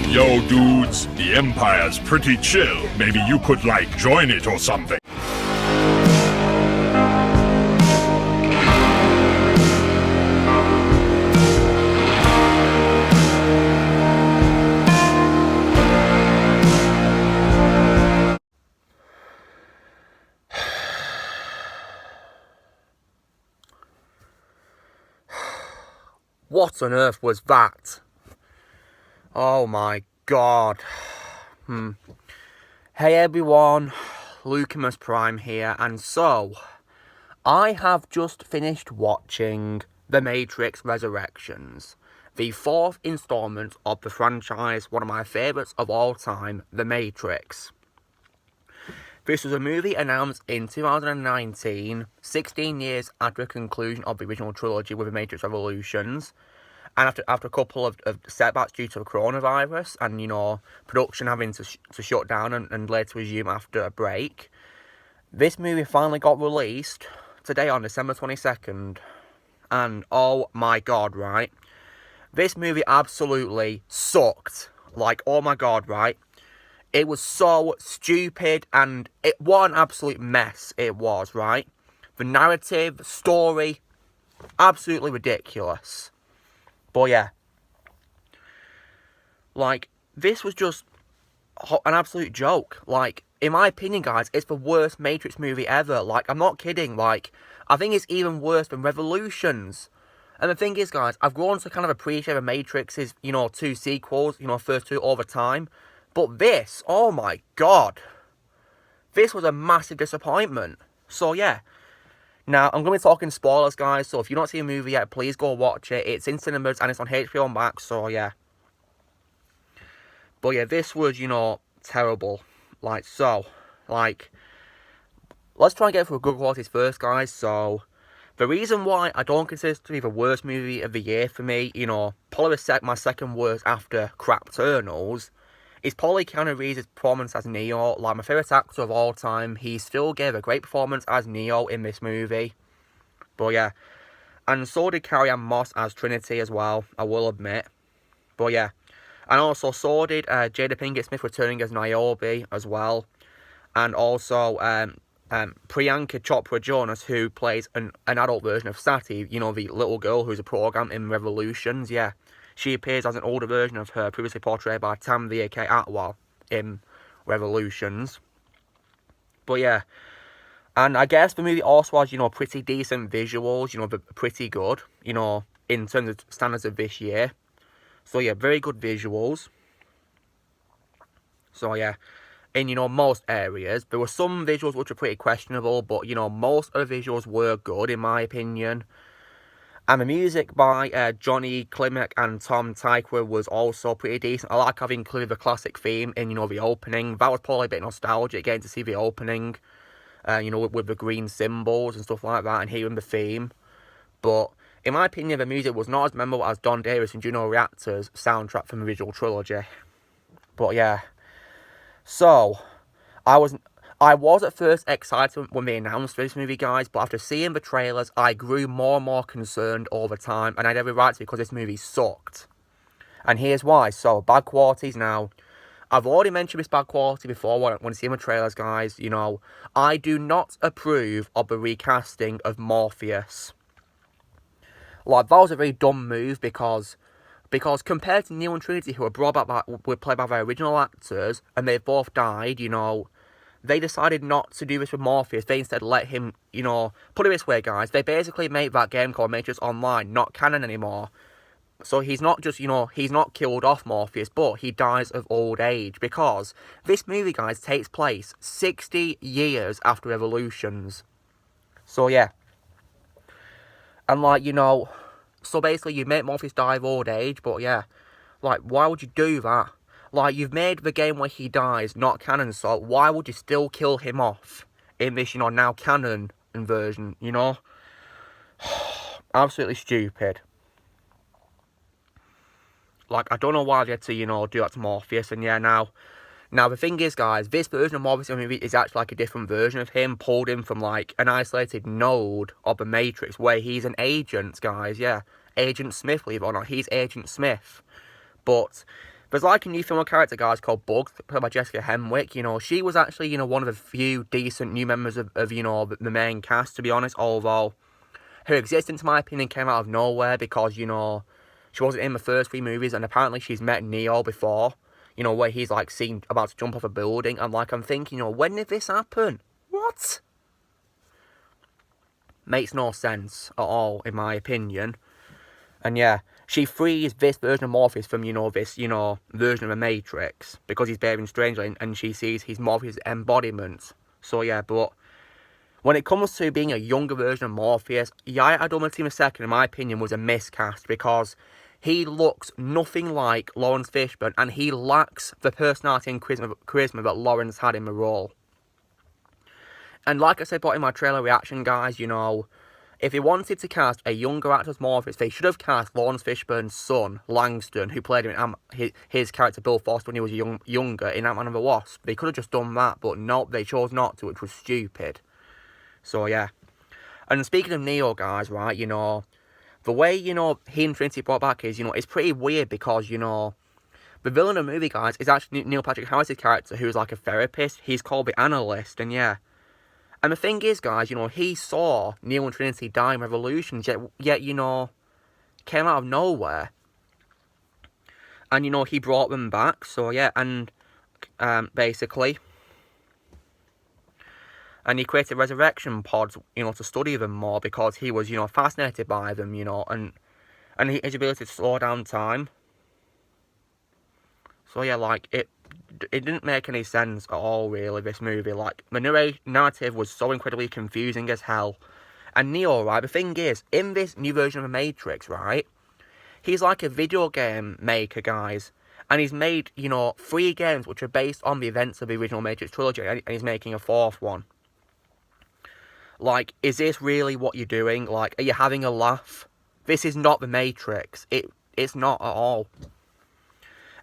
Yo, dudes, the Empire's pretty chill. Maybe you could, join it or something. What on earth was that? Oh my god. Hey everyone, Lucimus Prime here, and so, I have just finished watching The Matrix Resurrections, the fourth installment of the franchise, one of my favourites of all time, The Matrix. This was a movie announced in 2019, 16 years after the conclusion of the original trilogy with The Matrix Revolutions, and after a couple of setbacks due to the coronavirus and, production having to shut down and later resume after a break. This movie finally got released today on December 22nd. And oh my god, right? This movie absolutely sucked. Oh my god, right? It was so stupid and what an absolute mess it was, right? The narrative, story, absolutely ridiculous. But yeah, this was just an absolute joke. In my opinion, guys, it's the worst Matrix movie ever. I'm not kidding. I think it's even worse than Revolutions. And the thing is, guys, I've grown to kind of appreciate the Matrix's, two sequels, first two all the time. But this, oh my god, this was a massive disappointment. So yeah. Now, I'm going to be talking spoilers, guys, so if you don't see a movie yet, please go watch it. It's in cinemas and it's on HBO Max, so yeah. But yeah, this was, terrible. Let's try and get through good qualities first, guys. So, the reason why I don't consider this to be the worst movie of the year for me, probably my second worst after Crap Eternals, is probably Keanu Reeves' performance as Neo. My favourite actor of all time. He still gave a great performance as Neo in this movie. But yeah. And so did Carrie-Anne Moss as Trinity as well, I will admit. But yeah. And also so did Jada Pinkett Smith returning as Niobe as well. And also Priyanka Chopra Jonas, who plays an adult version of Sati. The little girl who's a program in Revolutions, yeah. She appears as an older version of her, previously portrayed by Tamvi K. Atwell in Revolutions. But yeah. And I guess the movie also has, pretty decent visuals, pretty good, in terms of standards of this year. So yeah, very good visuals. So yeah, in, most areas. There were some visuals which were pretty questionable, but, most of the visuals were good, in my opinion. And the music by Johnny Klimek and Tom Tykwer was also pretty decent. I like having included the classic theme in, the opening. That was probably a bit nostalgic, getting to see the opening, with the green symbols and stuff like that, and hearing the theme. But, in my opinion, the music was not as memorable as Don Davis and Juno Reactor's soundtrack from the original trilogy. But, yeah. So, I was at first excited when they announced this movie, guys, but after seeing the trailers, I grew more and more concerned all the time, and I had every right to because this movie sucked. And here's why. So, bad qualities now. I've already mentioned this bad quality before when seeing the trailers, guys. I do not approve of the recasting of Morpheus. That was a very dumb move because compared to Neo and Trinity, who were played by their original actors, and they both died, they decided not to do this with Morpheus. They instead let him, put it this way, guys, they basically made that game called Matrix Online not canon anymore. So he's not just, he's not killed off Morpheus, but he dies of old age. Because this movie, guys, takes place 60 years after Revolutions. So, yeah. And, so basically you make Morpheus die of old age, but yeah. Why would you do that? You've made the game where he dies not canon, so why would you still kill him off in this, now canon version, Absolutely stupid. I don't know why they had to, do that to Morpheus. And yeah, now the thing is, guys, this version of Morpheus in the movie is actually a different version of him, pulled in from an isolated node of the Matrix where he's an agent, guys. Yeah, Agent Smith, believe it or not, he's Agent Smith. But There's like a new female character, guys, called Bugs, played by Jessica Henwick. You know, she was actually, you know, one of the few decent new members of you know, the main cast, to be honest, although her existence, in my opinion, came out of nowhere because, you know, she wasn't in the first 3 movies, and apparently she's met Neo before, you know, where he's, like, seen about to jump off a building, and, like, I'm thinking, you know, when did this happen? What? Makes no sense at all, in my opinion. And yeah, she frees this version of Morpheus from, you know, this, you know, version of the Matrix, because he's behaving strangely, and she sees his Morpheus embodiment. So yeah, but when it comes to being a younger version of Morpheus, Yaya Abdul-Mateen II, in my opinion, was a miscast, because he looks nothing like Lawrence Fishburne, and he lacks the personality and charisma that Lawrence had in the role. And like I said in my trailer reaction, guys, you know, if they wanted to cast a younger actor as Morpheus, they should have cast Lawrence Fishburne's son, Langston, who played his character Bill Foster when he was younger in Ant-Man and the Wasp. They could have just done that, but no, they chose not to, which was stupid. So, yeah. And speaking of Neo, guys, right, you know, the way, you know, he and Trinity brought back is, you know, it's pretty weird because, you know, the villain of the movie, guys, is actually Neil Patrick Harris's character, who's like a therapist. He's called the Analyst, and yeah. And the thing is, guys, you know, he saw Neo and Trinity die in Revolutions, yet, you know, came out of nowhere. And, you know, he brought them back, so yeah, and, basically. And he created resurrection pods, you know, to study them more, because he was, you know, fascinated by them, you know, and his ability to slow down time. So yeah, like, it didn't make any sense at all, really, this movie. Like, the narrative was so incredibly confusing as hell. And Neo, right, the thing is, in this new version of The Matrix, right, he's like a video game maker, guys. And he's made, you know, 3 games which are based on the events of the original Matrix trilogy, and he's making a 4th one. Like, is this really what you're doing? Like, are you having a laugh? This is not The Matrix. It's not at all.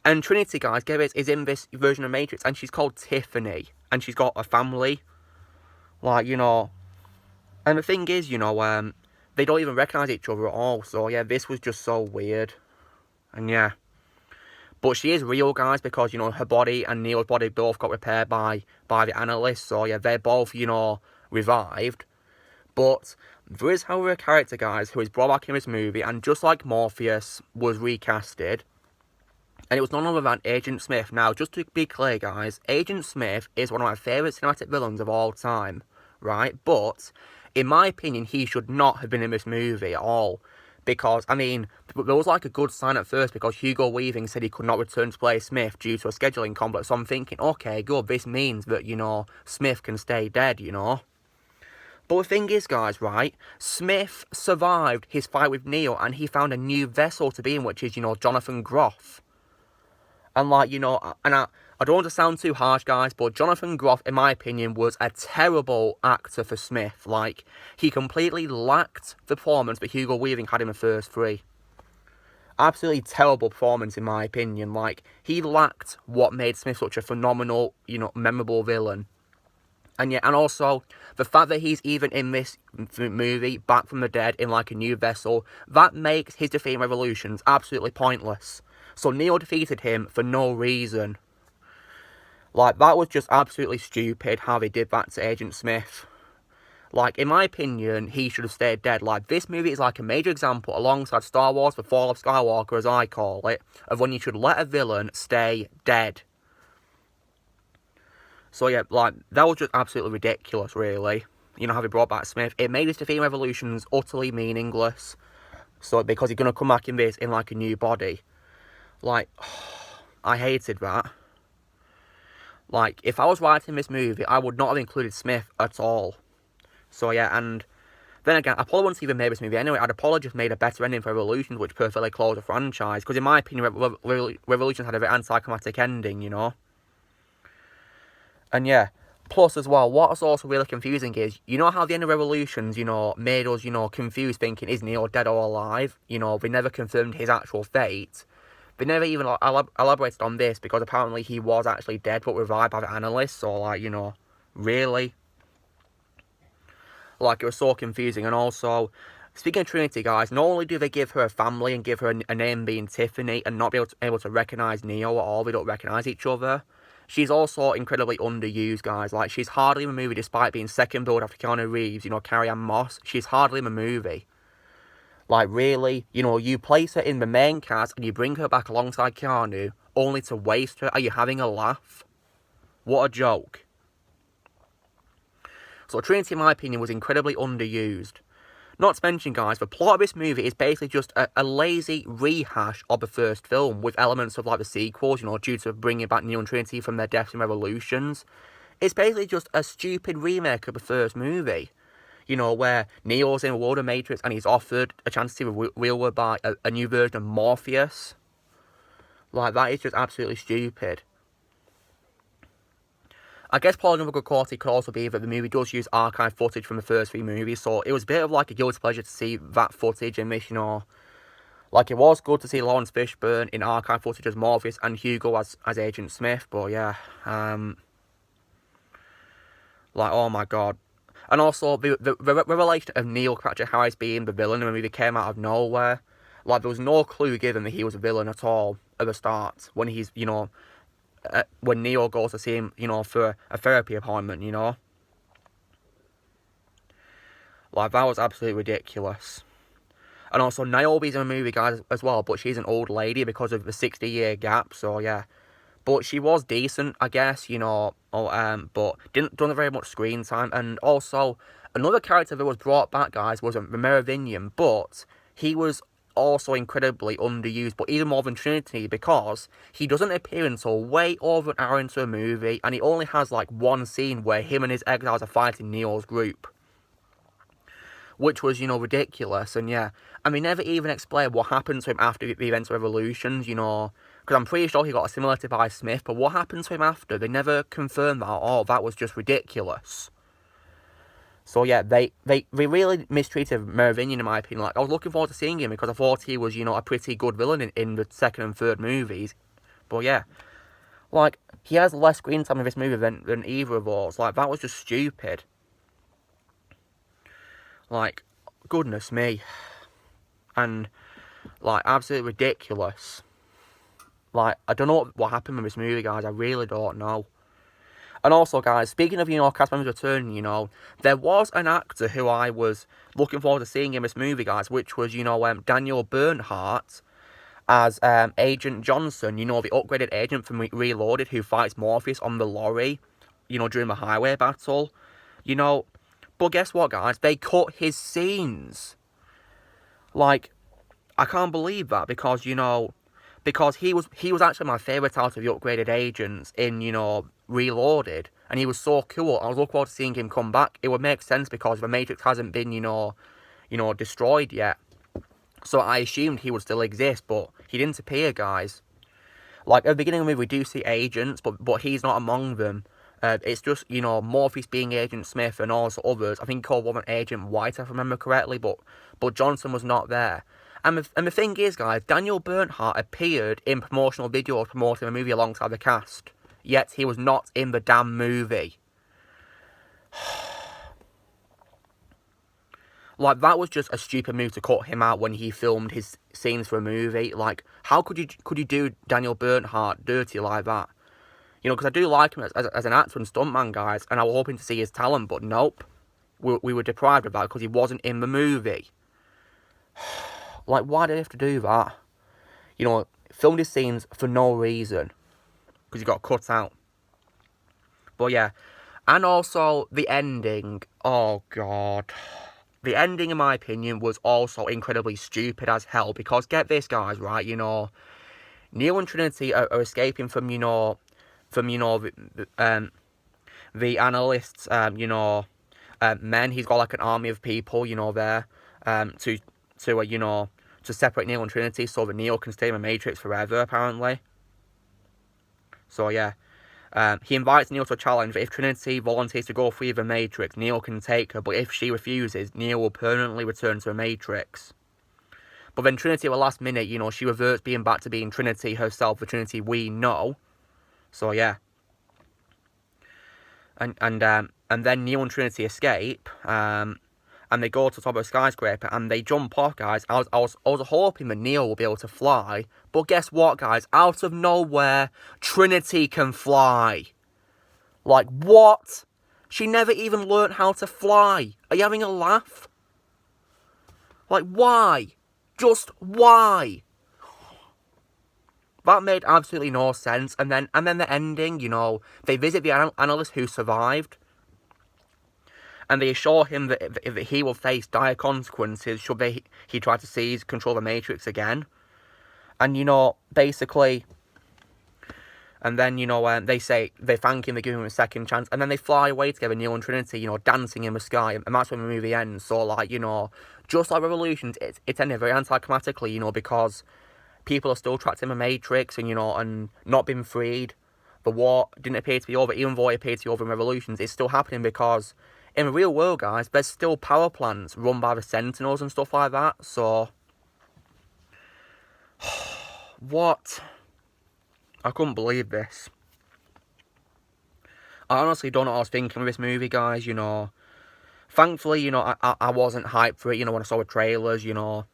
And Trinity, guys, get this, is in this version of Matrix, and she's called Tiffany, and she's got a family. Like, you know, and the thing is, you know, they don't even recognise each other at all, so yeah, this was just so weird. And yeah. But she is real, guys, because, you know, her body and Neo's body both got repaired by the Analyst, so yeah, they're both, you know, revived. But there is, however, a character, guys, who is brought back in this movie, and just like Morpheus, was recasted. And it was none other than Agent Smith. Now, just to be clear, guys, Agent Smith is one of my favourite cinematic villains of all time, right? But, in my opinion, he should not have been in this movie at all. Because, I mean, there was like a good sign at first, because Hugo Weaving said he could not return to play Smith due to a scheduling conflict. So I'm thinking, okay, good, this means that, you know, Smith can stay dead, you know? But the thing is, guys, right, Smith survived his fight with Neo, and he found a new vessel to be in, which is, you know, Jonathan Groff. And, like, you know, and I don't want to sound too harsh, guys, but Jonathan Groff, in my opinion, was a terrible actor for Smith. Like, he completely lacked the performance that Hugo Weaving had in the first 3. Absolutely terrible performance, in my opinion. Like, he lacked what made Smith such a phenomenal, you know, memorable villain. And yeah, and also, the fact that he's even in this movie, back from the dead, in, like, a new vessel, that makes his defeat in Revolutions absolutely pointless. So Neo defeated him for no reason. Like, that was just absolutely stupid how they did that to Agent Smith. Like, in my opinion, he should have stayed dead. Like, this movie is like a major example, alongside Star Wars: The Fall of Skywalker, as I call it, of when you should let a villain stay dead. So yeah, like, that was just absolutely ridiculous, really. You know, how they brought back Smith. It made his defeat in Revolutions utterly meaningless. So, because he's going to come back in this in, like, a new body. Like, I hated that. Like, if I was writing this movie, I would not have included Smith at all. So, yeah, and then again, Apollo wouldn't even made this movie anyway. I'd Apollo just made a better ending for Revolutions, which perfectly closed the franchise. Because in my opinion, Revolutions had a very anticlimactic ending, you know? And yeah, plus as well, what's also really confusing is, you know how the end of Revolutions, you know, made us, you know, confused, thinking, is Neo dead or alive? You know, they never confirmed his actual fate. They never even elaborated on this, because apparently he was actually dead, but revived by the Analyst. So, like, you know, really? Like, it was so confusing. And also, Speaking of Trinity, guys, not only do they give her a family and give her a name being Tiffany and not be able to recognise Neo at all, they don't recognise each other, she's also incredibly underused, guys. Like, she's hardly in the movie despite being second build after Keanu Reeves, Carrie-Anne Moss. She's hardly in the movie. Like, really, you place her in the main cast and you bring her back alongside Keanu only to waste her. Are you having a laugh? What a joke. So Trinity, in my opinion, was incredibly underused. Not to mention, guys, the plot of this movie is basically just a lazy rehash of the first film, with elements of, like, the sequels, due to bringing back Neo and Trinity from their deaths and revolutions. It's basically just a stupid remake of the first movie, where Neo's in a world of Matrix and he's offered a chance to see the real world by a new version of Morpheus. Like, that is just absolutely stupid. I guess probably another good quality could also be that the movie does use archive footage from the first 3 movies, so it was a bit of like a guilty pleasure to see that footage in this, Like, it was good to see Lawrence Fishburne in archive footage as Morpheus and Hugo as Agent Smith, but yeah, like, oh my god. And also, the revelation of Neil Patrick Harris being the villain in the movie came out of nowhere. Like, there was no clue given that he was a villain at all at the start, when he's, when Neo goes to see him, for a therapy appointment, Like, that was absolutely ridiculous. And also, Niobe's in the movie, guys, as well, but she's an old lady because of the 60-year gap, so yeah. But she was decent, I guess, but don't have very much screen time. And also, another character that was brought back, guys, was the Merovingian, but he was also incredibly underused, but even more than Trinity, because he doesn't appear until way over an hour into a movie, and he only has like one scene where him and his exiles are fighting Neo's group, which was, ridiculous. And yeah, and they never even explained what happened to him after the events of Revolutions, because I'm pretty sure he got assimilated by Smith, but what happened to him after? They never confirmed that at all. That was just ridiculous. So yeah, they really mistreated Merovingian, in my opinion. Like, I was looking forward to seeing him because I thought he was, a pretty good villain in the second and third movies. But yeah, like, he has less screen time in this movie than either of those. Like, that was just stupid. Like, goodness me. And, like, absolutely ridiculous. Like, I don't know what happened with this movie, guys. I really don't know. And also, guys, speaking of, cast members returning, there was an actor who I was looking forward to seeing in this movie, guys, which was, Daniel Bernhardt as Agent Johnson, the upgraded agent from Reloaded who fights Morpheus on the lorry, during the highway battle, But guess what, guys? They cut his scenes. Like, I can't believe that because, because he was actually my favourite out of the upgraded agents in, Reloaded, and he was so cool. I was looking forward to seeing him come back. It would make sense because the Matrix hasn't been, destroyed yet. So I assumed he would still exist, but he didn't appear, guys. Like, at the beginning of the movie, we do see agents, but he's not among them. It's just, Morpheus being Agent Smith and also others. I think he called one Agent White, if I remember correctly, but Johnson was not there. And the thing is, guys, Daniel Bernhardt appeared in promotional videos promoting the movie alongside the cast. Yet he was not in the damn movie. Like, that was just a stupid move to cut him out when he filmed his scenes for a movie. Like, how could you do Daniel Bernhardt dirty like that? Because I do like him as an actor and stuntman, guys, and I was hoping to see his talent, but nope. We were deprived of that because he wasn't in the movie. Like, why did they have to do that? Filmed his scenes for no reason. Because he got cut out. But yeah. And also, the ending. Oh, God. The ending, in my opinion, was also incredibly stupid as hell. Because, get this, guys, right? Neo and Trinity are escaping from, the analysts, men. He's got, like, an army of people, there, to separate Neo and Trinity so that Neo can stay in the Matrix forever, apparently. So, yeah. He invites Neo to a challenge that if Trinity volunteers to go free of the Matrix, Neo can take her, but if she refuses, Neo will permanently return to the Matrix. But then Trinity at the last minute, she reverts being back to being Trinity herself, the Trinity we know. So, yeah. And then Neo and Trinity escape, and and they go to the top of a skyscraper and they jump off, guys. I was hoping that Neo will be able to fly, but guess what, guys? Out of nowhere, Trinity can fly. Like, what? She never even learnt how to fly. Are you having a laugh? Like, why? Just why? That made absolutely no sense. And then the ending, you know, they visit the analyst who survived, and they assure him that he will face dire consequences should he try to seize control of the Matrix again. And, you know, basically, and then, you know, they thank him, they give him a second chance, and then they fly away together, Neo and Trinity, you know, dancing in the sky, and that's when the movie ends. So, like, you know, just like Revolutions, it ended very anticlimactically, you know, because people are still trapped in the Matrix, and, you know, and not being freed. The war didn't appear to be over, even though it appeared to be over in Revolutions. It's still happening because in the real world, guys, there's still power plants run by the Sentinels and stuff like that. So, what? I couldn't believe this. I honestly don't know what I was thinking of this movie, guys, you know. Thankfully, you know, I wasn't hyped for it, you know, when I saw the trailers, you know.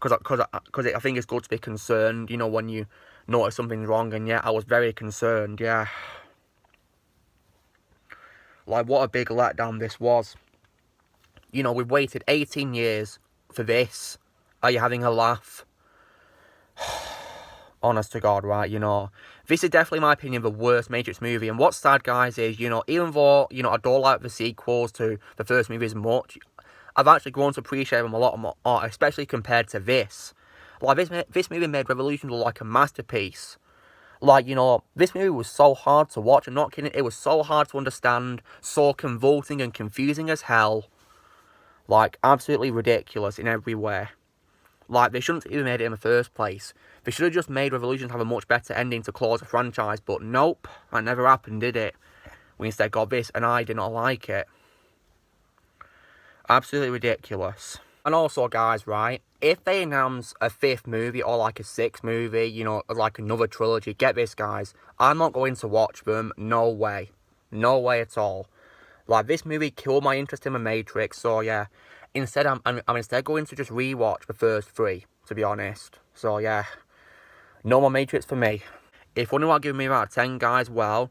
Because I think it's good to be concerned, you know, when you notice something's wrong. And yeah, I was very concerned, yeah. Like, what a big letdown this was. You know, we've waited 18 years for this. Are you having a laugh? Honest to God, right, you know. This is definitely, in my opinion, the worst Matrix movie. And what's sad, guys, is, you know, even though, you know, I don't like the sequels to the first movie as much, I've actually grown to appreciate them a lot more, especially compared to this. Like, this movie made Revolution look like a masterpiece. Like, you know, this movie was so hard to watch. I'm not kidding. It was so hard to understand, so convoluting and confusing as hell. Like, absolutely ridiculous in every way. Like, they shouldn't have even made it in the first place. They should have just made Revolutions have a much better ending to close the franchise. But nope, that never happened, did it? We instead got this, and I did not like it. Absolutely ridiculous. And also, guys, right, if they announce a 5th movie or like a 6th movie, you know, like another trilogy, get this, guys, I'm not going to watch them. No way. No way at all. Like, this movie killed my interest in the Matrix, so yeah. Instead, I'm instead going to just rewatch the first 3, to be honest. So yeah, no more Matrix for me. If you want to give me out of 10, guys, well,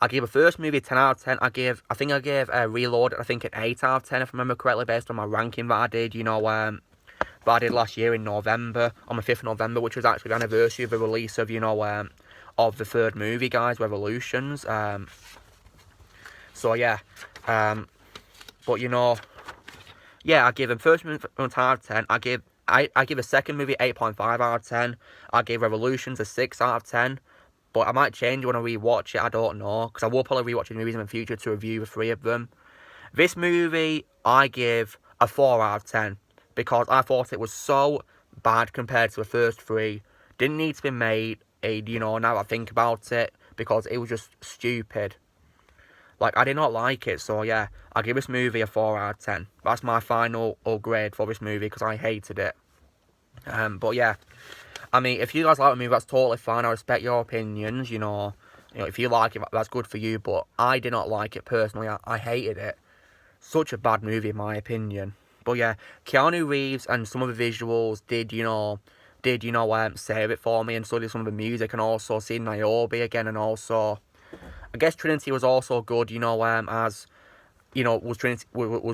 I gave the first movie a 10 out of 10. I think I gave Reloaded, I think, an 8 out of 10, if I remember correctly, based on my ranking that I did, you know, that I did last year in November, on the 5th of November, which was actually the anniversary of the release of, you know, of the 3rd movie, guys, Revolutions. So yeah, but, you know, yeah, I give the first movie a 10 out of 10. I give the second movie 8.5 out of 10. I gave Revolutions a 6 out of 10. But I might change when I rewatch it, I don't know. Because I will probably rewatch the movies in the future to review the 3 of them. This movie, I give a 4 out of 10. Because I thought it was so bad compared to the first 3. Didn't need to be made, you know, now I think about it. Because it was just stupid. Like, I did not like it, so yeah. I give this movie a 4 out of 10. That's my final grade for this movie, because I hated it. But yeah. I mean, if you guys like the movie, that's totally fine. I respect your opinions, you know. If you like it, that's good for you. But I did not like it personally. I hated it. Such a bad movie, in my opinion. But yeah, Keanu Reeves and some of the visuals did save it for me. And so did some of the music. And also seeing Niobe again. And also, I guess Trinity was also good, you know, as, you know, was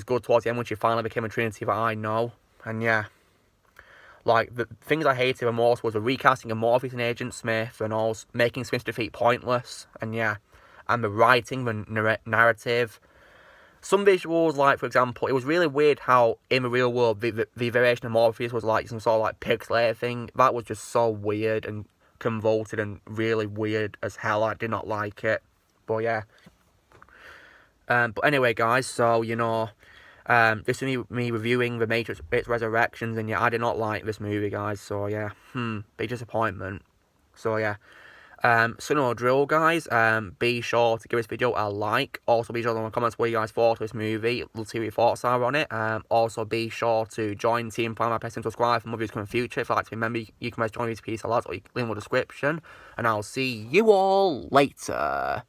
good towards the end when she finally became a Trinity that I know. And yeah. Like, the things I hated the most was the recasting of Morpheus and Agent Smith, and also making Smith's defeat pointless, and yeah, and the writing, the narrative. Some visuals, like, for example, it was really weird how, in the real world, the variation of Morpheus was like some sort of, like, pixelated thing. That was just so weird and convoluted and really weird as hell. I did not like it, but yeah. But anyway, guys, so, you know, this is me reviewing The Matrix Resurrections, and yeah, I did not like this movie, guys, so yeah, big disappointment. So yeah, so no drill, guys, be sure to give this video a like. Also, be sure to leave in the comments what you guys thought of this movie. Let's see what your thoughts are on it. Also, be sure to join Team Prime by pressing subscribe for more videos coming in the future. If you'd like to remember, you can press join these pieces a lot, or you can link in the description, and I'll see you all later.